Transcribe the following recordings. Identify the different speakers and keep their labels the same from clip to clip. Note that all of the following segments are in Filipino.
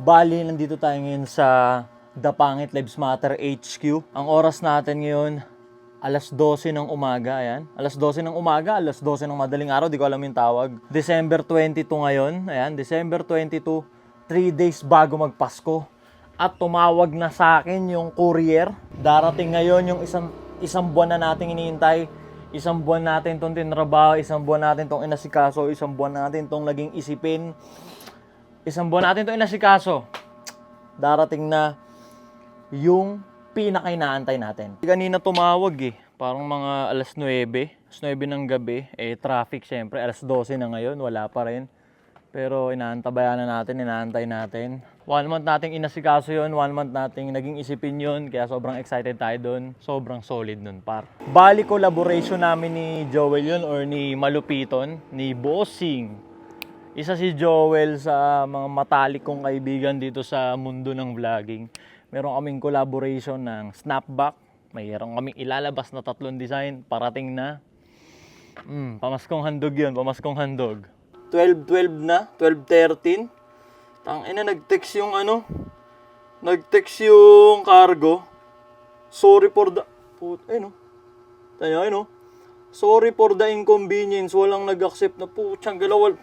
Speaker 1: Bali, nandito tayo ngayon sa Dapangit Lives Matter HQ. Ang oras natin ngayon, alas 12 ng umaga. Ayan. Alas 12 ng umaga, alas 12 ng madaling araw. Di ko alam yung tawag. December 22 ngayon. Ayan, December 22. 3 days bago magpasko. At tumawag na sa akin yung courier. Darating ngayon yung isang buwan na nating iniintay. Isang buwan natin itong tinrabaho, isang buwan natin itong inasikaso, isang buwan natin itong naging isipin. Isang buwan natin itong inasikaso. Darating na yung pinakainaantay natin. Kanina tumawag eh. Parang mga alas 9. Alas 9 ng gabi. Eh traffic syempre. Alas 12 na ngayon. Wala pa rin. Pero inaantabayan na natin. Inaantay natin. 1 month nating inasikaso yun. 1 month nating naging isipin yun. Kaya sobrang excited tayo dun. Sobrang solid nun par. Bali collaboration namin ni Joel yun or ni Malupiton. Ni Bossing. Isa si Joel sa mga matalik kong kaibigan dito sa mundo ng vlogging. Meron kaming collaboration ng snapback. Mayroon kaming ilalabas na 3 design. Parating na. Pamaskong handog yun. Pamaskong handog. 12-12 na. 12-13. Tangina, nag-text yung Nag-text yung cargo. Sorry for the... Tayo, sorry for the inconvenience. Walang nag-accept na putyang galawal.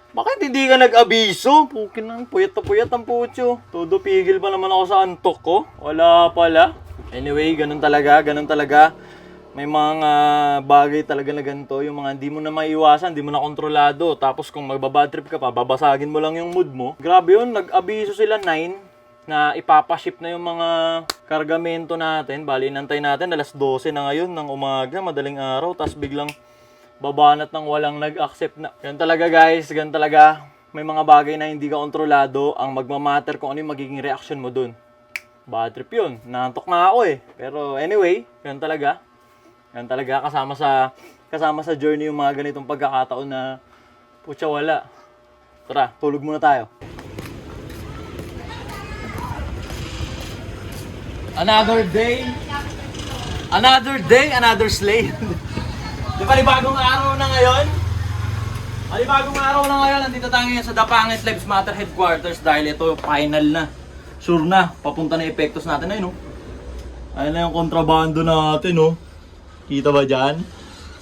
Speaker 1: Bakit hindi ka nag-abiso? Pukin na, puyat na puyat ang putyo. Todo pigil pa naman ako sa antok ko. Wala pala. Anyway, ganun talaga. May mga bagay talaga na ganito. Yung mga hindi mo na maiwasan, hindi mo na kontrolado. Tapos kung magbabad trip ka pa, babasagin mo lang yung mood mo. Grabe yun, nag-abiso sila 9 na ipapaship na yung mga kargamento natin. Bali, nantay natin, alas 12 na ngayon ng umaga, madaling araw. Tapos biglang babanat ng walang nag-accept na. Ganun talaga guys, ganun talaga. May mga bagay na hindi ka kontrolado. Ang magmamatter kung ano yung magiging reaction mo dun. Bad trip yun. Nantok na ako eh. Pero anyway, ganun talaga. Ganun talaga. Kasama sa journey yung mga ganitong pagkakataon na putya wala. Tara, tulog muna tayo. Another day, another slave. Di ba, bagong araw na ngayon? Nandito tayo ngayon sa Dapangit Lives Matter Headquarters dahil ito final na. Sure na, papunta na epektos natin na yun, no? Ayun na yung kontrabando natin, no? Kita ba dyan?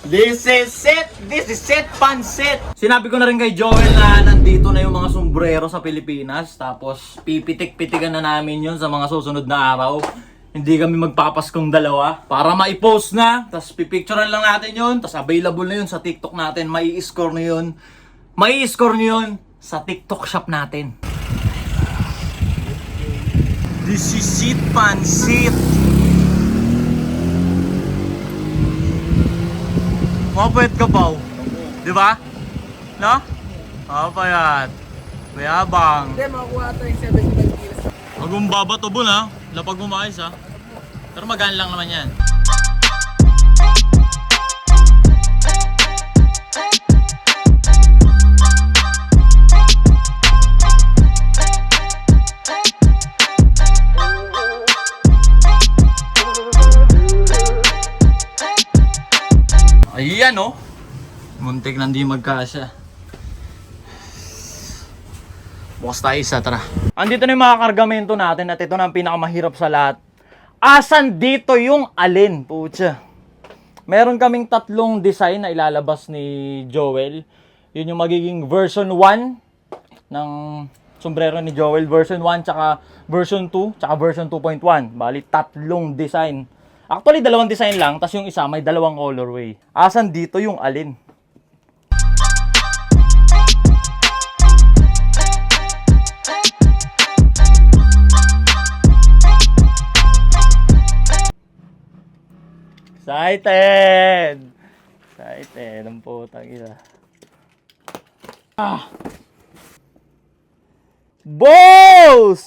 Speaker 1: This is it, pansit! Sinabi ko na rin kay Joel na nandito na yung mga sombrero sa Pilipinas. Tapos pipitik-pitikan na namin yun sa mga susunod na araw. Hindi kami magpapaskong dalawa para ma-post na. Tapos pipicturean lang natin yun. Tapos available na yun sa TikTok natin. Mai-score nyo yun sa TikTok shop natin. This is it, pansit! Mapayat ka pa, di ba? No? Mapayat. Mayabang.
Speaker 2: Hindi, makakuha ito yung 75 kilos.
Speaker 1: Magumbaba to bun ha. Lapag umayos ha. Pero magaan lang naman yan. Ayan oh. Muntik nang di magkasya. Bukas tayo isa, tara. Andito na yung mga kargamento natin at ito na ang pinakamahirap sa lahat. Asan dito yung alin? Putya. Meron kaming 3 design na ilalabas ni Joel. Yun yung magiging version 1 ng sombrero ni Joel. Version 1 tsaka version 2 tsaka version 2.1. Bali 3 design. Actually, 2 design lang, tas yung isa may 2 colorway. Asan dito yung alin? Excited! Excited ang putang ina. Boss!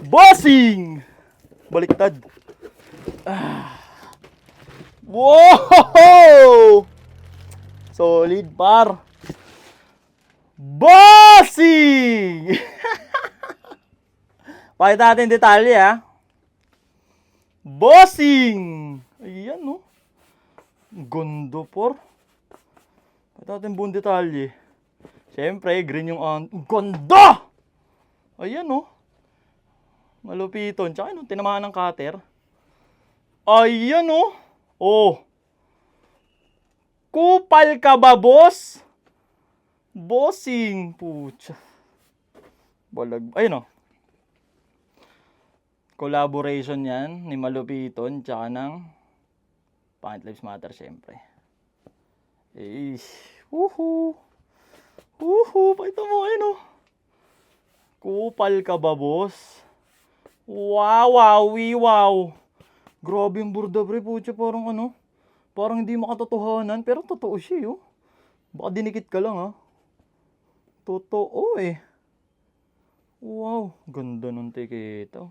Speaker 1: Bossing! Baliktad. Wow! Solid par. Bossing! Pakita natin detalye ha. Bossing! Ayan no. Gondo por. Pakita natin buong detalye. Siyempre, green yung ganda! Ayan, oh. Malupiton. Tsaka, ano, tinamaan ng cutter. Ayan, oh. Oh. Kupal ka ba, boss? Bossing. Pucha. Balag. Ayun, oh. Collaboration yan ni Malupiton tsaka ng Pangit Lives Matter, syempre. Eh, woohoo. Woohoo. Pakita mo, ayun, oh. Kupal ka ba, boss? Wow, wow. Grabe yung burda, pre. Pucha, parang ano. Parang hindi makatotohanan, pero totoo siya, oh. Baka dinikit ka lang, ha. Totoo, eh. Wow, ganda nung tikita.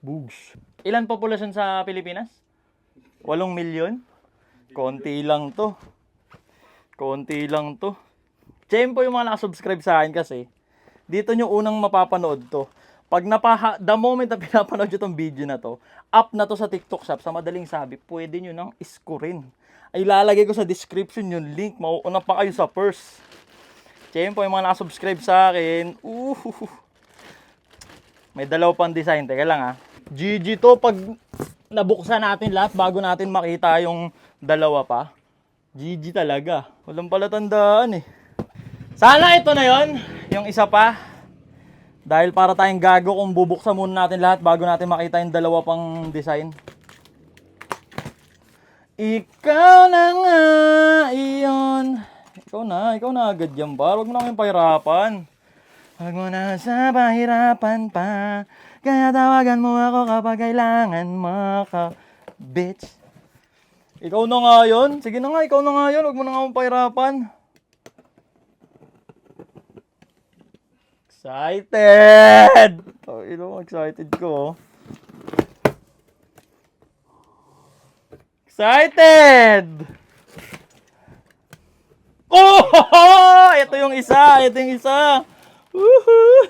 Speaker 1: Bugs. Ilan populasyon sa Pilipinas? 8 milyon? Konti lang to. Tiyempo yung mga nakasubscribe sa akin kasi, dito nyo unang mapapanood to. Pag the moment na pinapanood nyo tong video na to, up na to sa TikTok Shop, sa madaling sabi, pwede nyo nang iskorin. Ay lalagay ko sa description yung link, mauuna pa kayo sa first. Tiyempo yung mga nakasubscribe sa akin. May dalaw pang design, teka lang, ha. GG to pag nabuksan natin lahat bago natin makita yung dalawa pa. GG talaga. Walang palatandaan, eh. Sana ito na yon, yung isa pa. Dahil para tayong gago kung bubuksan muna natin lahat bago natin makita yung dalawa pang design. Ikaw na nga iyon. Ikaw na agad yan ba? Huwag mo na kayong pahirapan. Huwag mo na sa pahirapan pa. Kaya tawagan mo ako kapag kailangan mo ka, bitch. Ikaw na nga yun. Sige na nga, ikaw na nga yun. Huwag mo na nga akong pahirapan. Excited! Oh, excited ko. Excited! Oh! Ito yung isa! Woohoo!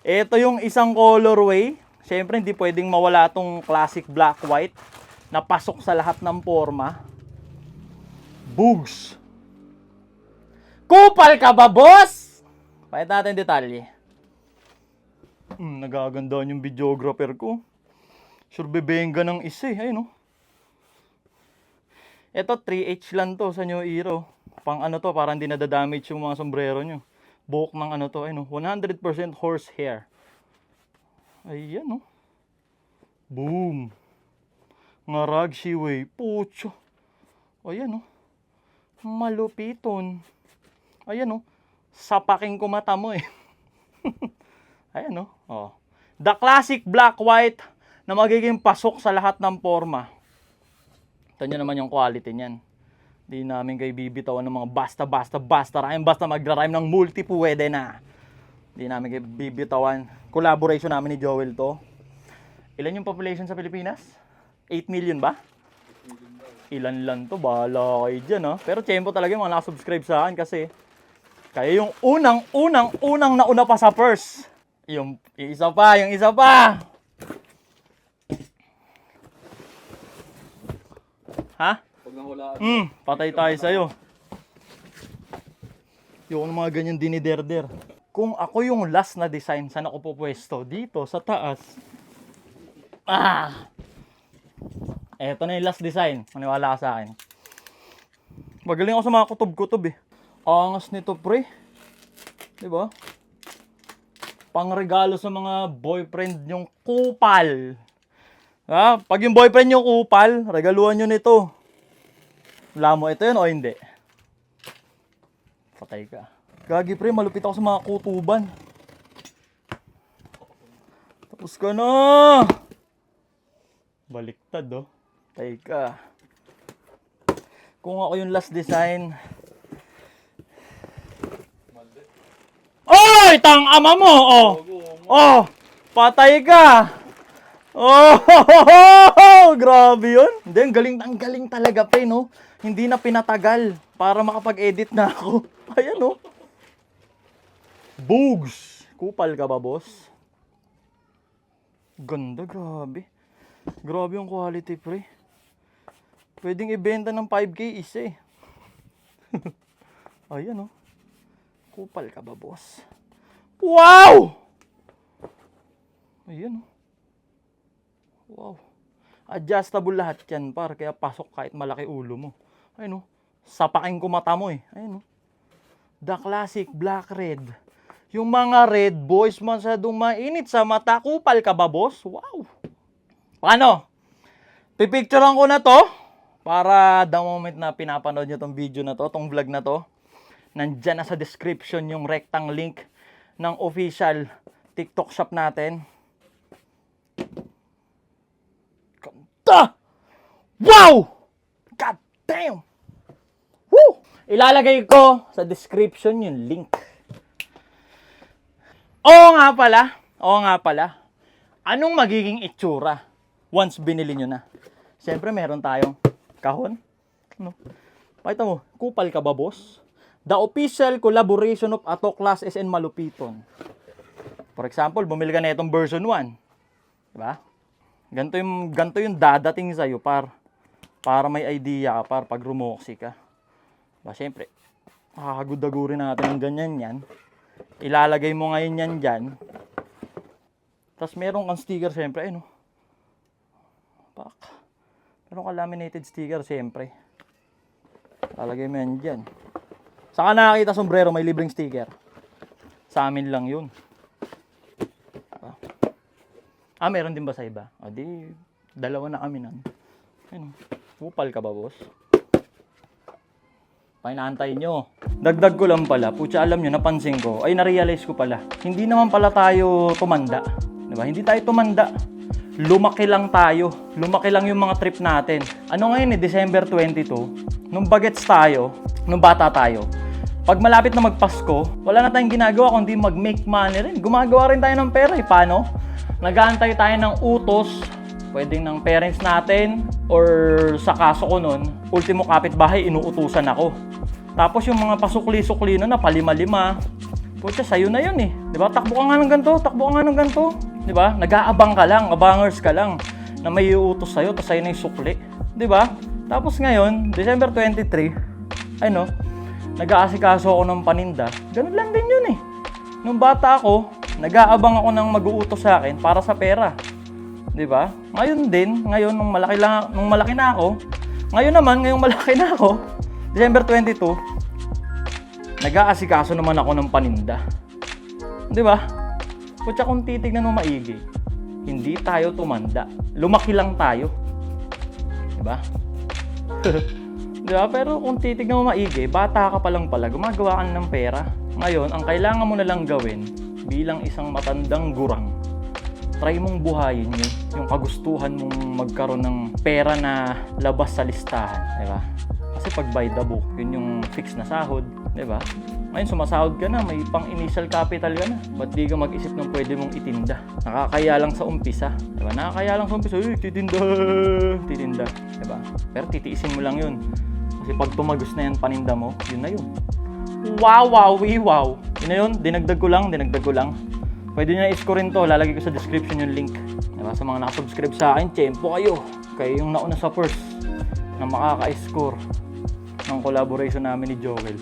Speaker 1: Ito yung isang colorway. Siyempre, hindi pwedeng mawala tong classic black white na pasok sa lahat ng forma. Bugs! Kupal ka ba, boss? Pakita natin detalye. Nagagandaan yung videographer ko. Sure bebenga ng isa, eh. Ayun, oh. Ito 3H lang to sa New Era. Pang ano to, para hindi nadadamage yung mga sombrero nyo. Buhok ng ano to, ayun, 100% horsehair. Ayan, oh. Boom. Ngarag shiway. Pucho. Ayan, oh. Malupiton. Ayan, oh. Sapaking kumata mo, eh. Ayan, oh. Oh. The classic black white na magiging pasok sa lahat ng forma. Ito nyo naman yung quality niyan. Di namin kayo bibitawan ng mga basta rhyme. Basta magra-rhyme ng multi, pwede na. Di namin kayo bibitawan. Collaboration namin ni Joel to. Ilan yung population sa Pilipinas? 8 million ba? Ilan lang to? Bahala kayo dyan, ha? Pero tiyempo talaga yung mga nakasubscribe sa akin kasi kaya yung unang nauna pa sa first. Yung isa pa. Ha? Patay tayo sa'yo. Yung mga ganyan diniderder. Kung ako yung last na design, saan ako pupwesto? Dito, sa taas. Eto na yung last design. Maniwala ka sa akin. Magaling ako sa mga kutob-kutob, eh. Angas nito, pre. Diba? Pangregalo sa mga boyfriend yung kupal. Ha? Pag yung boyfriend yung kupal, regaluhan nyo nito. Wala mo, ito yun o hindi? Patay ka. Gagi, pre, malupit ako sa mga kutuban. Tapos ka na. Baliktad, oh. Patay ka. Kung ako yung last design. Oy! Tang ama mo! Oh! Oh! Patay ka! Oh! Grabe yun! Hindi, ang galing talaga, pre, no? Hindi na pinatagal para makapag-edit na ako. Ayan, no? Bugs! Kupal ka ba, boss? Ganda, grabe. Grabe yung quality, pre. Pwedeng ibenta ng 5K isa, eh. Ayan, no? Kupal ka ba, boss? Wow! Ayun. Wow. Adjustable lahat yan, par. Kaya pasok kahit malaki ulo mo. Ayun, sapakin ko mata mo eh. Ayun, The Classic Black Red. Yung mga red boys masyadong mainit sa mata. Kupal ka ba, boss? Wow. Paano? Pipicturean ko na to para the moment na pinapanood nyo tong video na to, tong vlog na to, nandyan na sa description yung rectang link ng official TikTok shop natin. Ganda! Wow! God damn! Woo! Ilalagay ko sa description yung link. Oo nga pala. Anong magiging itsura once binili nyo na? Siyempre, meron tayong kahon. No? Pakita mo, kupal ka ba, boss? The official collaboration of Ato Classes and Malupiton. For example, bumili ka na itong version 1. Diba? Ganito yung dadating sa'yo para may idea ka, pag rumoksi ka. Diba? Siyempre, makakagudagurin natin ng ganyan yan. Ilalagay mo ngayon yan dyan. Tapos meron kang sticker, siyempre. Ay, no? Meron kang laminated sticker, siyempre. Lalagay mo yan dyan. Saka nakakita sombrero, may libreng sticker. Sa amin lang yun. Meron din ba sa iba? Di, dalawa na kami nan. Ayun, kupal ka ba, boss? Pinaantay nyo. Dagdag ko lang pala, putya, alam nyo, napansin ko, ay narealize ko pala, hindi naman pala tayo tumanda. Diba? Hindi tayo tumanda. Lumaki lang tayo. Lumaki lang yung mga trip natin. Ano ngayon December 22, nung bagets tayo, nung bata tayo, pag malapit na magpasko, wala na tayong ginagawa kundi mag-make money rin. Gumagawa rin tayo ng pera eh. Paano? Nag-aantay tayo ng utos, pwedeng ng parents natin, or sa kaso ko nun, ultimo kapitbahay, inuutusan ako. Tapos yung mga pasukli-sukli na palima-lima, putya, sa'yo na yun eh. Diba? Takbo ka nga ng ganito. Diba? Nag-aabang ka lang, abangers ka lang, na may iuutos sa'yo, tapos sa'yo na yung sukli. Diba? Tapos ngayon, December 23, nag-aasikaso ako ng paninda. Ganun lang din yun eh. Nung bata ako, nag-aabang ako ng mag-uutos sa akin para sa pera. 'Di ba? Ngayon nung malaki na ako, ngayong malaki na ako, December 22, nag-aasikaso naman ako ng paninda. 'Di ba? Kutsa kung titignan mo maigi, hindi tayo tumanda. Lumaki lang tayo. 'Di ba? Diba? Pero kung titignan mo maigi, bata ka pa lang pala, gumagawa ka ng pera. Ngayon, ang kailangan mo na lang gawin bilang isang matandang gurang, try mong buhayin yung kagustuhan mong magkaroon ng pera na labas sa listahan. Diba? Kasi pag by the book, yun yung fix na sahod. Diba? Ngayon, sumasahod ka na, may pang-initial capital ka na. Ba't di ka mag-isip ng pwede mong itinda? Nakakaya lang sa umpisa. Diba? Nakakaya lang sa umpisa, titinda. Diba? Pero titiisin mo lang yun. Kasi pag tumagos na yan paninda mo, yun na yun. Wow. Yun na yun, dinagdag ko lang. Pwede nyo na i-score rin to, lalagay ko sa description yung link. Diba? Sa mga nakasubscribe sa akin, tiyempo kayo. Kayo yung nauna sa first na makaka-score ng collaboration namin ni Joel.